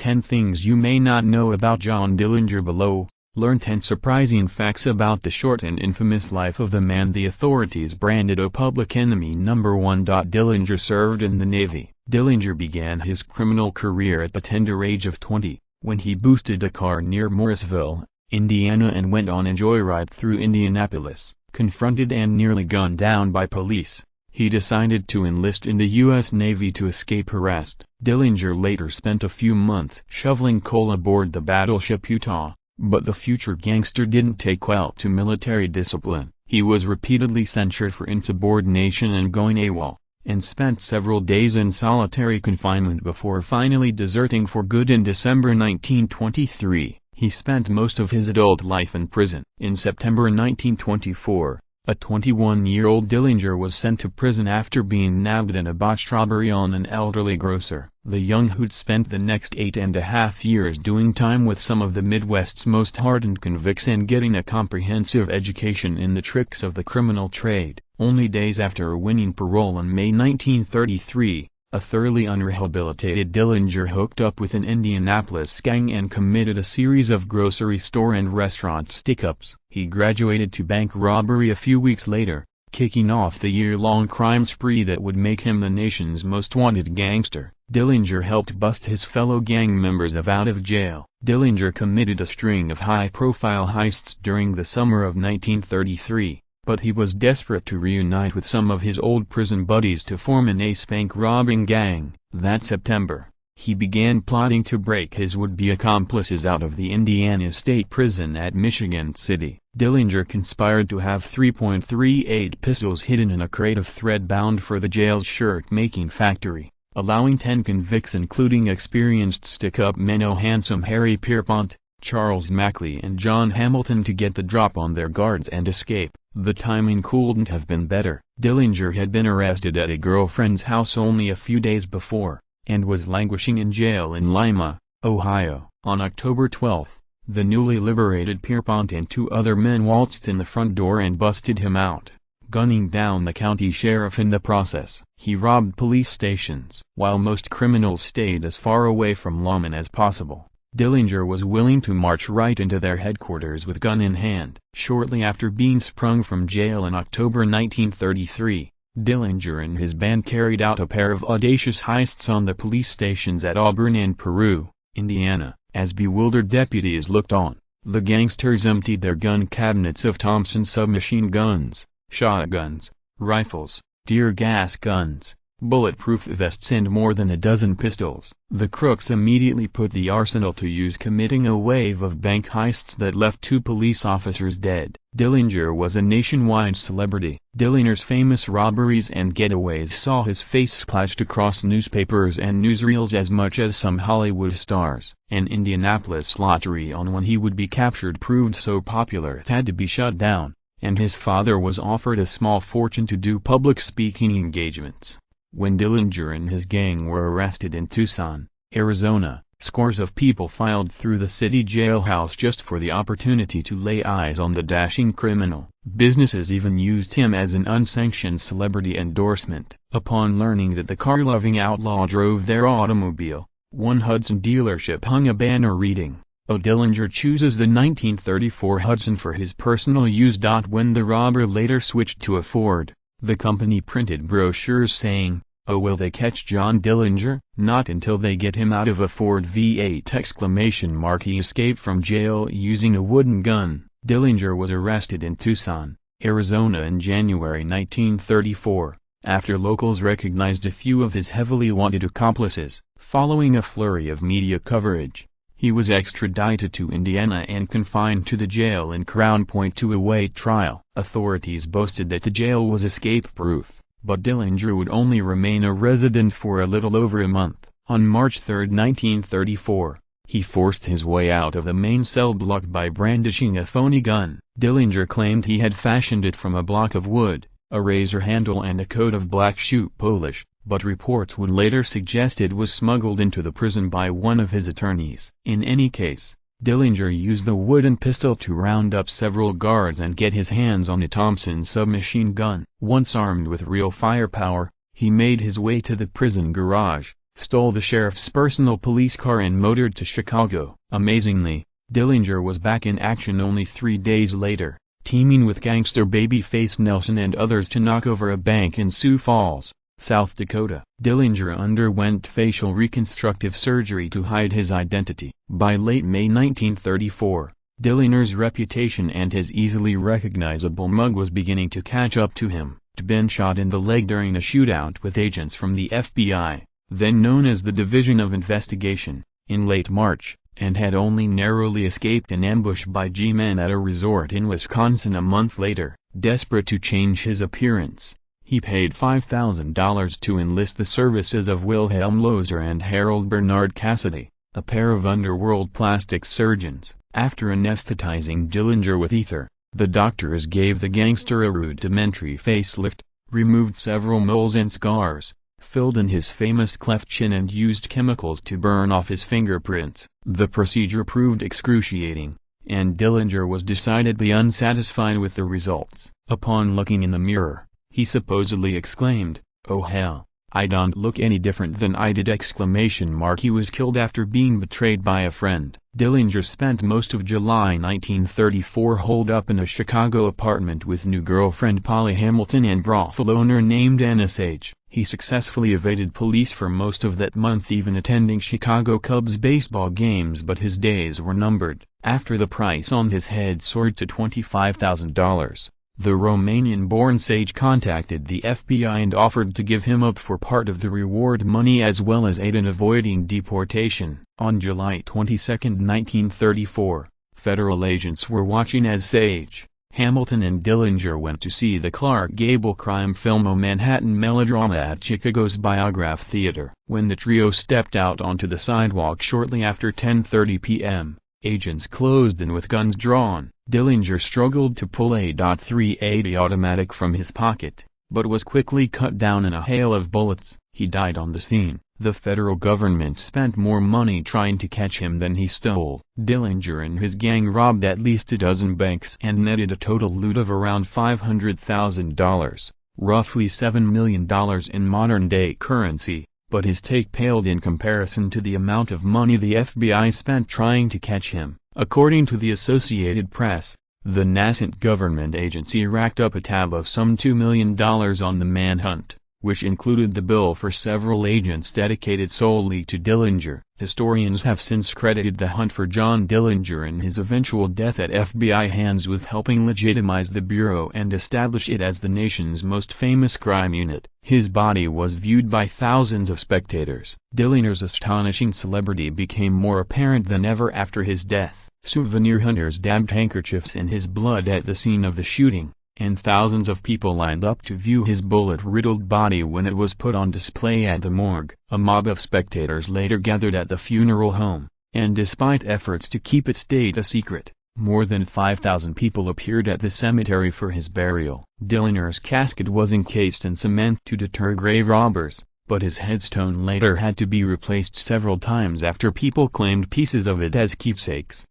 10 things you may not know about John Dillinger below. Learn 10 surprising facts about the short and infamous life of the man the authorities branded a public enemy. Number 1. Dillinger served in the Navy. Dillinger began his criminal career at the tender age of 20, when he boosted a car near Morrisville, Indiana and went on a joyride through Indianapolis. Confronted and nearly gunned down by police, he decided to enlist in the U.S. Navy to escape arrest. Dillinger later spent a few months shoveling coal aboard the battleship Utah. But the future gangster didn't take well to military discipline. He was repeatedly censured for insubordination and going AWOL, and spent several days in solitary confinement before finally deserting for good in December 1923. He spent most of his adult life in prison. In September 1924, a 21-year-old Dillinger was sent to prison after being nabbed in a botched robbery on an elderly grocer. The young hoot spent the next 8.5 years doing time with some of the Midwest's most hardened convicts and getting a comprehensive education in the tricks of the criminal trade. Only days after winning parole in May 1933, a thoroughly unrehabilitated Dillinger hooked up with an Indianapolis gang and committed a series of grocery store and restaurant stick-ups. He graduated to bank robbery a few weeks later, kicking off the year-long crime spree that would make him the nation's most wanted gangster. Dillinger helped bust his fellow gang members out of jail. Dillinger committed a string of high-profile heists during the summer of 1933. But he was desperate to reunite with some of his old prison buddies to form an ace bank robbing gang. That September, he began plotting to break his would-be accomplices out of the Indiana State Prison at Michigan City. Dillinger conspired to have 3.38 pistols hidden in a crate of thread bound for the jail's shirt-making factory, allowing 10 convicts including experienced stick-up men Handsome Harry Pierpont, Charles Mackley and John Hamilton to get the drop on their guards and escape. The timing couldn't have been better. Dillinger had been arrested at a girlfriend's house only a few days before, and was languishing in jail in Lima, Ohio. On October 12, the newly liberated Pierpont and 2 other men waltzed in the front door and busted him out, gunning down the county sheriff in the process. He robbed police stations. While most criminals stayed as far away from lawmen as possible, Dillinger was willing to march right into their headquarters with gun in hand. Shortly after being sprung from jail in October 1933, Dillinger and his band carried out a pair of audacious heists on the police stations at Auburn and Peru, Indiana. As bewildered deputies looked on, the gangsters emptied their gun cabinets of Thompson submachine guns, shotguns, rifles, tear gas guns, bulletproof vests and more than a dozen pistols. The crooks immediately put the arsenal to use, committing a wave of bank heists that left 2 police officers dead. Dillinger was a nationwide celebrity. Dillinger's famous robberies and getaways saw his face splashed across newspapers and newsreels as much as some Hollywood stars. An Indianapolis lottery on when he would be captured proved so popular it had to be shut down, and his father was offered a small fortune to do public speaking engagements. When Dillinger and his gang were arrested in Tucson, Arizona, scores of people filed through the city jailhouse just for the opportunity to lay eyes on the dashing criminal. Businesses even used him as an unsanctioned celebrity endorsement. Upon learning that the car-loving outlaw drove their automobile, one Hudson dealership hung a banner reading, "Oh, Dillinger chooses the 1934 Hudson for his personal use." When the robber later switched to a Ford, the company printed brochures saying, "Oh, will they catch John Dillinger? Not until they get him out of a Ford V8!" He escaped from jail using a wooden gun. Dillinger was arrested in Tucson, Arizona in January 1934, after locals recognized a few of his heavily wanted accomplices. Following a flurry of media coverage, he was extradited to Indiana and confined to the jail in Crown Point to await trial. Authorities boasted that the jail was escape-proof, but Dillinger would only remain a resident for a little over a month. On March 3, 1934, he forced his way out of the main cell block by brandishing a phony gun. Dillinger claimed he had fashioned it from a block of wood, a razor handle and a coat of black shoe polish, but reports would later suggest it was smuggled into the prison by one of his attorneys. In any case, Dillinger used the wooden pistol to round up several guards and get his hands on a Thompson submachine gun. Once armed with real firepower, he made his way to the prison garage, stole the sheriff's personal police car and motored to Chicago. Amazingly, Dillinger was back in action only 3 days later, teaming with gangster babyface Nelson and others to knock over a bank in Sioux Falls, South Dakota. Dillinger underwent facial reconstructive surgery to hide his identity. By late May 1934, Dillinger's reputation and his easily recognizable mug was beginning to catch up to him. He'd been shot in the leg during a shootout with agents from the FBI, then known as the Division of Investigation, in late March, and had only narrowly escaped an ambush by G-men at a resort in Wisconsin a month later. Desperate to change his appearance, he paid $5,000 to enlist the services of Wilhelm Lozer and Harold Bernard Cassidy, a pair of underworld plastic surgeons. After anesthetizing Dillinger with ether, the doctors gave the gangster a rudimentary facelift, removed several moles and scars, filled in his famous cleft chin and used chemicals to burn off his fingerprints. The procedure proved excruciating, and Dillinger was decidedly unsatisfied with the results. Upon looking in the mirror, he supposedly exclaimed, "Oh hell, I don't look any different than I did!" He was killed after being betrayed by a friend. Dillinger spent most of July 1934 holed up in a Chicago apartment with new girlfriend Polly Hamilton and brothel owner named Anna Sage. He successfully evaded police for most of that month, even attending Chicago Cubs baseball games, but his days were numbered. After the price on his head soared to $25,000, the Romanian-born Sage contacted the FBI and offered to give him up for part of the reward money as well as aid in avoiding deportation. On July 22, 1934, federal agents were watching as Sage, Hamilton and Dillinger went to see the Clark Gable crime film A Manhattan Melodrama at Chicago's Biograph Theater. When the trio stepped out onto the sidewalk shortly after 10:30 p.m., agents closed in with guns drawn. Dillinger struggled to pull a .380 automatic from his pocket, but was quickly cut down in a hail of bullets. He died on the scene. The federal government spent more money trying to catch him than he stole. Dillinger and his gang robbed at least a dozen banks and netted a total loot of around $500,000, roughly $7 million in modern-day currency, but his take paled in comparison to the amount of money the FBI spent trying to catch him. According to the Associated Press, the nascent government agency racked up a tab of some $2 million on the manhunt, which included the bill for several agents dedicated solely to Dillinger. Historians have since credited the hunt for John Dillinger and his eventual death at FBI hands with helping legitimize the Bureau and establish it as the nation's most famous crime unit. His body was viewed by thousands of spectators. Dillinger's astonishing celebrity became more apparent than ever after his death. Souvenir hunters dabbed handkerchiefs in his blood at the scene of the shooting, and thousands of people lined up to view his bullet-riddled body when it was put on display at the morgue. A mob of spectators later gathered at the funeral home, and despite efforts to keep its date a secret, more than 5,000 people appeared at the cemetery for his burial. Dillinger's casket was encased in cement to deter grave robbers, but his headstone later had to be replaced several times after people claimed pieces of it as keepsakes.